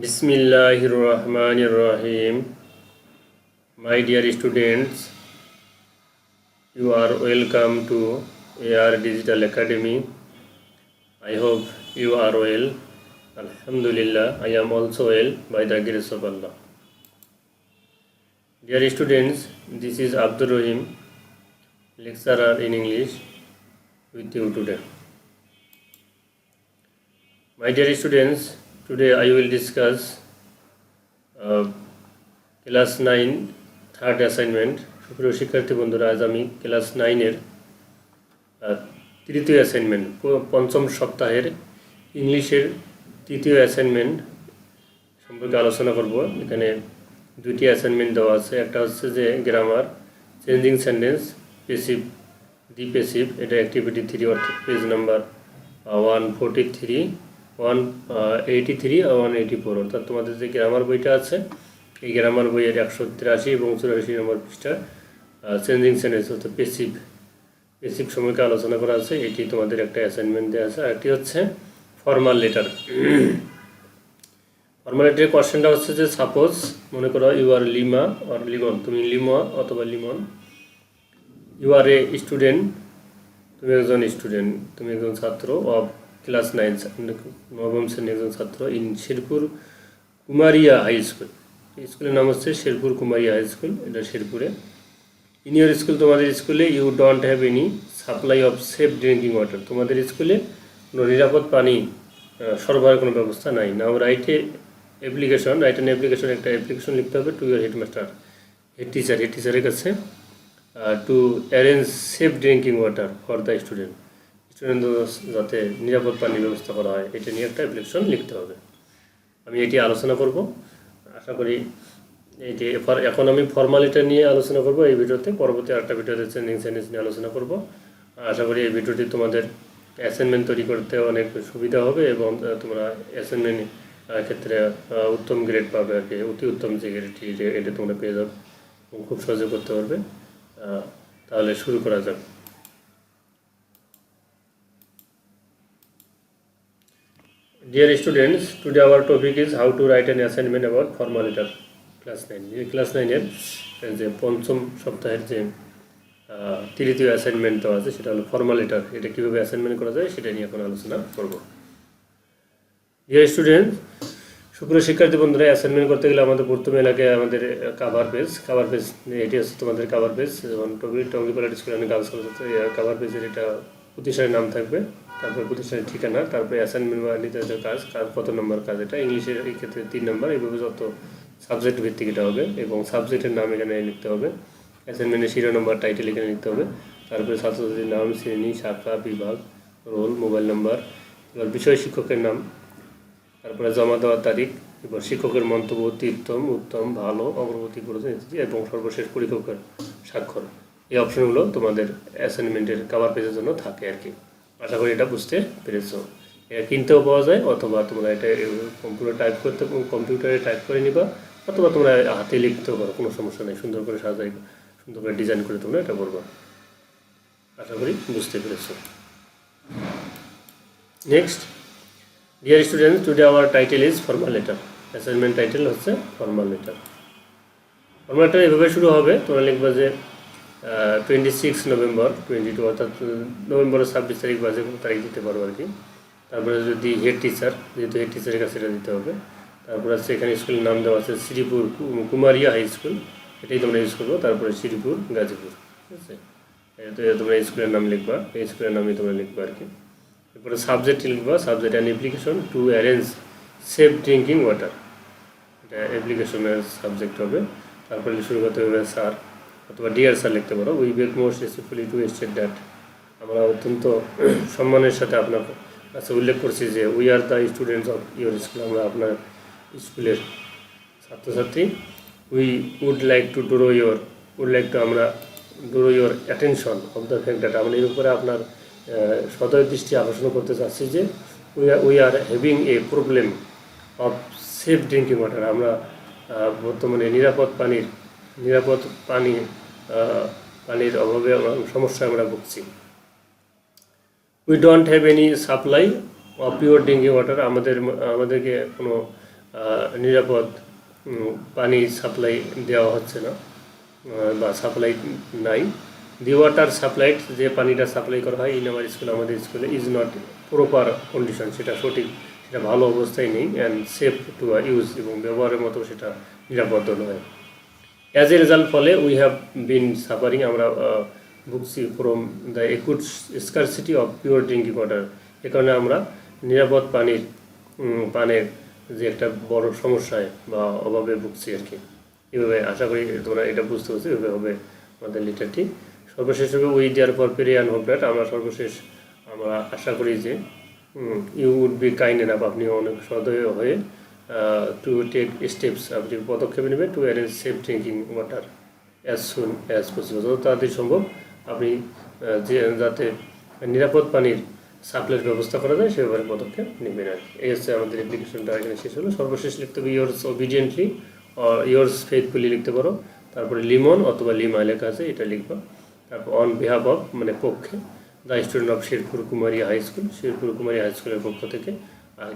Bismillahirrahmanirrahim. My dear students, you are welcome to AR Digital Academy. I hope you are well. Alhamdulillah, I am also well by the grace of Allah. Dear students, this is Abdur Rahim, lecturer in English with you today. My dear students, today I will discuss class 9 third assignment. সুপ্রিয় শিক্ষার্থী বন্ধুরা, আজ আমি class 9-এর তৃতীয় assignment, পঞ্চম সপ্তাহের ইংলিশের তৃতীয় অ্যাসাইনমেন্ট সম্পর্কে আলোচনা করব। এখানে দুইটি অ্যাসাইনমেন্ট দেওয়া আছে। একটা হচ্ছে যে গ্রামার, চেঞ্জিং সেন্টেন্স, পেসিভ, দি পেসিভ, এটা অ্যাক্টিভিটি 3 অর্থাৎ পেজ নাম্বার 143, 183 আর 184, অর্থাৎ তোমাদের যে গ্রামার বইটা আছে এই গ্রামার বইয়ের 183 এবং 84 নম্বর পৃষ্ঠা চেঞ্জিং সেন্টেন্স অর্থাৎ পেসিভ সম্পর্কে আলোচনা করা আছে। এটি তোমাদের একটা অ্যাসাইনমেন্ট দেওয়া আছে। আর একটি হচ্ছে ফর্মাল লেটার। ফর্মাল লেটারের কোয়েশ্চেনটা হচ্ছে যে সাপোজ মনে করো you are Lima or Limon, তুমি লিমা অথবা Limon. You are a student, তুমি একজন ছাত্র অফ ক্লাস 9, নবম শ্রেণীর একজন ছাত্র in Sherpur Kumaria high school. স্কুলের নাম হচ্ছে শেরপুর কুমারিয়া হাই স্কুল, এটা শেরপুরে। ইন ইউর স্কুল, তোমাদের স্কুলে you don't have any supply of safe drinking water, তোমাদের স্কুলে কোনো নিরাপদ পানি সরবরাহের কোনো ব্যবস্থা নাই। নাও রাইট অ্যান অ্যাপ্লিকেশন, একটা অ্যাপ্লিকেশন লিখতে হবে টু ইউর হেডমাস্টার, হেড টিচারের কাছে, to arrange safe drinking water for the student যাতে নিরাপদ পানির ব্যবস্থা করা হয়, এটা নিয়ে একটা অ্যাপ্লিকেশন লিখতে হবে। আমি এটি আলোচনা করব। আশা করি এটি এখন আমি ফর্মালিটি নিয়ে আলোচনা করব এই ভিডিওতে। পরবর্তী আরেকটা ভিডিওতে চেঞ্জিং সেন্টেন্স নিয়ে আলোচনা করব। আশা করি এই ভিডিওটি তোমাদের অ্যাসাইনমেন্ট তৈরি করতে অনেক সুবিধা হবে এবং তোমরা অ্যাসাইনমেন্ট ক্ষেত্রে উত্তম গ্রেড পাবে আর কি, অতি উত্তম যে গ্রেডটি এটা তোমরা পেয়ে যাবে এবং খুব সহজে করতে পারবে। তাহলে শুরু করা যাক। Dear students, today our topic is how to write an assignment about formal letter, class 9. Class 9-এর যে পঞ্চম সপ্তাহের যে তৃতীয় অ্যাসাইনমেন্ট দেওয়া আছে সেটা হলো ফর্মাল লেটার। এটা কীভাবে অ্যাসাইনমেন্ট করা যায় সেটা নিয়ে এখন আলোচনা করব। ডিয়ার স্টুডেন্ট, সুপ্রিয় শিক্ষার্থী বন্ধুরা, অ্যাসাইনমেন্ট করতে গেলে আমাদের প্রথমে লাগে আমাদের কাভার পেজ। এটি হচ্ছে তোমাদের কাভার পেজ। যেমন Tongi pilot school and girls college, cover পেজের এটা প্রতিষ্ঠানের নাম থাকবে, তারপরে প্রতিষ্ঠানের ঠিকানা, তারপরে অ্যাসাইনমেন্ট বা নির্ধারিত কাজ কত নম্বর কাজ, এটা ইংলিশের এই ক্ষেত্রে 3 নম্বর। এইভাবে যত সাবজেক্ট ভিত্তিক এটা হবে এবং সাবজেক্টের নাম এখানে লিখতে হবে। অ্যাসাইনমেন্টের শিরোনাম্বার, টাইটেল এখানে লিখতে হবে। তারপরে ছাত্রছাত্রীর নাম, শ্রেণী, শাখা, বিভাগ, রোল, মোবাইল নাম্বার, এবার বিষয় শিক্ষকের নাম, তারপরে জমা দেওয়ার তারিখ, এবার শিক্ষকের মন্তব্য, উত্তম, ভালো, অগ্রগতি করেছেন ইত্যাদি, এবং সর্বশেষ পরীক্ষকের স্বাক্ষর। এই অপশনগুলো তোমাদের অ্যাসাইনমেন্টের কভার পেজের জন্য থাকে আর কি। আশা করি এটা বুঝতে পেরেছো। এটা কিনতেও পাওয়া যায়, অথবা তোমরা এটা কম্পিউটারে টাইপ করে নিবা, অথবা তোমরা হাতে লিখতেও পারো, কোনো সমস্যা নেই। সুন্দর করে সাজাই, সুন্দর করে ডিজাইন করে তোমরা এটা করবা। আশা করি বুঝতে পেরেছো। Next, dear students, today our title is formal letter. Assignment title হচ্ছে ফর্মাল লেটার। ফর্মাল লেটার এভাবে শুরু হবে। তোমরা লিখবা যে 26 নভেম্বর 22, অর্থাৎ নভেম্বরের 26 তারিখ বা যে কোনো তারিখ দিতে পারবো আর কি। তারপরে যদি হেড টিচার, যেহেতু হেড টিচারের কাছে এটা দিতে হবে। তারপরে আছে এখানে স্কুলের নাম দেওয়া আছে শ্রীপুর কুমারিয়া হাই স্কুল, এটাই তোমরা ইউজ করবো। তারপরে শ্রীপুর গাজীপুর, ঠিক আছে। এটা তোমরা স্কুলের নাম লিখবা, এই স্কুলের নামই তোমরা লিখবা আর কি। এরপরে সাবজেক্ট লিখবা, subject and application to arrange safe drinking water, এটা অ্যাপ্লিকেশনের সাবজেক্ট হবে। তারপরে শুরু করতে হবে স্যার অথবা ডিয়ার স্যার লিখতে পারো। We beg most respectfully to state that, আমরা অত্যন্ত সম্মানের সাথে আপনার কাছে উল্লেখ করছি যে we are the students of your school, আমরা আপনার স্কুলের ছাত্রছাত্রী। উই উড লাইক টু আমরা draw your attention of the fact that, আমরা এর উপরে আপনার সদয় দৃষ্টি আকর্ষণ করতে চাচ্ছি যে we are having a problem of safe drinking water, আমরা বর্তমানে নিরাপদ পানির অভাবে সমস্যায় আমরা ভুগছি। We don't have any supply of pure drinking water, আমাদেরকে কোনো নিরাপদ পানি সাপ্লাই দেওয়া হচ্ছে না বা সাপ্লাই নাই। দি ওয়াটার সাপ্লাইড, যে পানিটা সাপ্লাই করা হয় ইন আমার স্কুল, আমাদের স্কুলে, ইজ নট প্রপার কন্ডিশন, সেটা সঠিক, সেটা ভালো অবস্থায় নেই, অ্যান্ড সেফ টু ইউজ, এবং ব্যবহারের মতো সেটা নিরাপদ নয়। অ্যাজ এ রেজাল্ট, ফলে উই হ্যাভ বিন সাফারিং, আমরা ভুগছি from the acute scarcity of pure drinking water. এ কারণে আমরা নিরাপদ পানের যে একটা বড় সমস্যায় বা অভাবে ভুগছি আর কি। এভাবে আশা করি তোমরা এটা বুঝতে পারছো, এভাবে হবে আমাদের লেটারটি। সর্বশেষ হবে we therefore pray and hope that, আমরা সর্বশেষ আমরা আশা করি যে you would be kind enough, আপনি অনেক সদয় হয়ে টু টেক স্টেপস, আপনি পদক্ষেপ নেবেন two arrange safe drinking water as soon as possible, যত তাড়াতাড়ি সম্ভব আপনি যে যাতে নিরাপদ পানির সাপ্লাইয়ের ব্যবস্থা করা যায় সেভাবে পদক্ষেপ নেবেন আর কি। এই হচ্ছে আমাদের অ্যাপ্লিকেশনটা এখানে শেষ হলো। সর্বশেষ লিখতে হবে ইয়োর্স ওবিডিয়েন্টলি ইয়োর্স ফেথফুলি লিখতে পারো, তারপরে লিমন অথবা লিমা লেখা আছে এটা লিখবা, তারপর অন বিহাফ অফ মানে পক্ষে the student of Sherpur Kumari high school, Sherpur Kumari high স্কুলের পক্ষ থেকে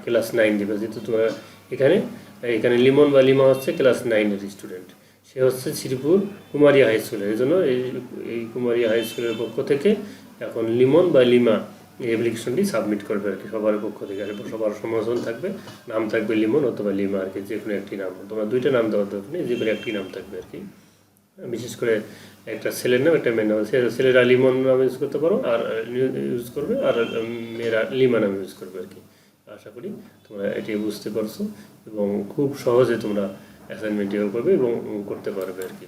ক্লাস 9 দেবে, যেহেতু তোমরা এখানে লিমন বা লিমা হচ্ছে ক্লাস 9-এর স্টুডেন্ট, সে হচ্ছে শ্রীপুর কুমারী হাই স্কুলের, এই জন্য এই কুমারী হাই স্কুলের পক্ষ থেকে এখন লিমন বা লিমা এই অ্যাপ্লিকেশনটি সাবমিট করবে আর কি, সবার পক্ষ থেকে। আর সবার সমর্থন থাকবে, নাম থাকবে লিমন অথবা লিমা আর কি, যে কোনো একটি নাম, তোমরা দুইটা নাম দেওয়ার দরকার নেই, যে কোনো একটি নাম থাকবে আর কি। বিশেষ করে একটা ছেলের নাম একটা মেয়ের নাম, ছেলেরা লিমন নাম ইউজ করতে পারো আর ইউজ করবে, আর মেয়েরা লিমা নাম ইউজ করবে আর কি। আশা করি তোমরা এটি বুঝতে পারছো এবং খুব সহজে তোমরা অ্যাসাইনমেন্টটিও করবে এবং করতে পারবে আর কি।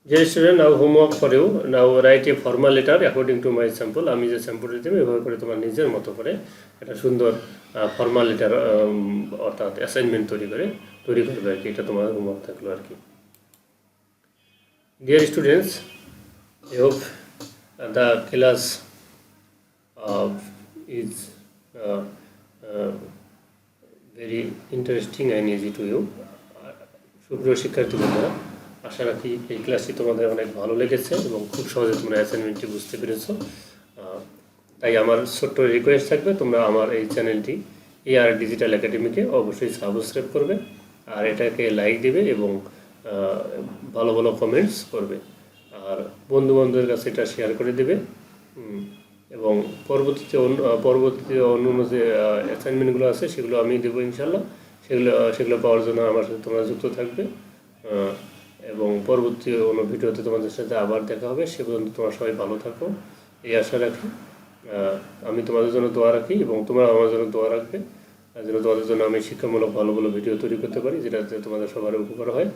Dear student, now homework for you. Now write a formal letter according to my sample. আমি যে স্যাম্পলটি দেবো এভাবে করে তোমার নিজের মতো করে একটা সুন্দর ফর্মাল লেটার অর্থাৎ অ্যাসাইনমেন্ট তৈরি করবে আর কি। এটা তোমার হোমওয়ার্ক থাকলো আর কি। Dear students, I hope the class is very interesting and easy to you. সুপ্রিয় শিক্ষার্থী বন্ধুরা, আশা রাখি এই ক্লাসটি তোমাদের অনেক ভালো লেগেছে এবং খুব সহজে তোমরা অ্যাসাইনমেন্টটি বুঝতে পেরেছো। তাই আমার ছোট্ট রিকোয়েস্ট থাকবে, তোমরা আমার এই চ্যানেলটি AR ডিজিটাল একাডেমিকে অবশ্যই সাবস্ক্রাইব করবে, আর এটাকে লাইক দিবে এবং ভালো ভালো কমেন্টস করবে, আর বন্ধুবান্ধবের কাছে এটা শেয়ার করে দেবে। এবং পরবর্তীতে অন্য যে অ্যাসাইনমেন্টগুলো আছে সেগুলো আমি দেবো ইনশাল্লাহ। সেগুলো পাওয়ার জন্য আমার সাথে তোমরা যুক্ত থাকবে, এবং পরবর্তী অন্য ভিডিওতে তোমাদের সাথে আবার দেখা হবে। সে পর্যন্ত তোমরা সবাই ভালো থাকো এই আশা রাখি। আমি তোমাদের জন্য দোয়া রাখি এবং তোমরা আমার জন্য দোয়া রাখবে, যেন তোমাদের জন্য আমি শিক্ষামূলক ভালো ভালো ভিডিও তৈরি করতে পারি, যেটাতে তোমাদের সবার উপকার হয়।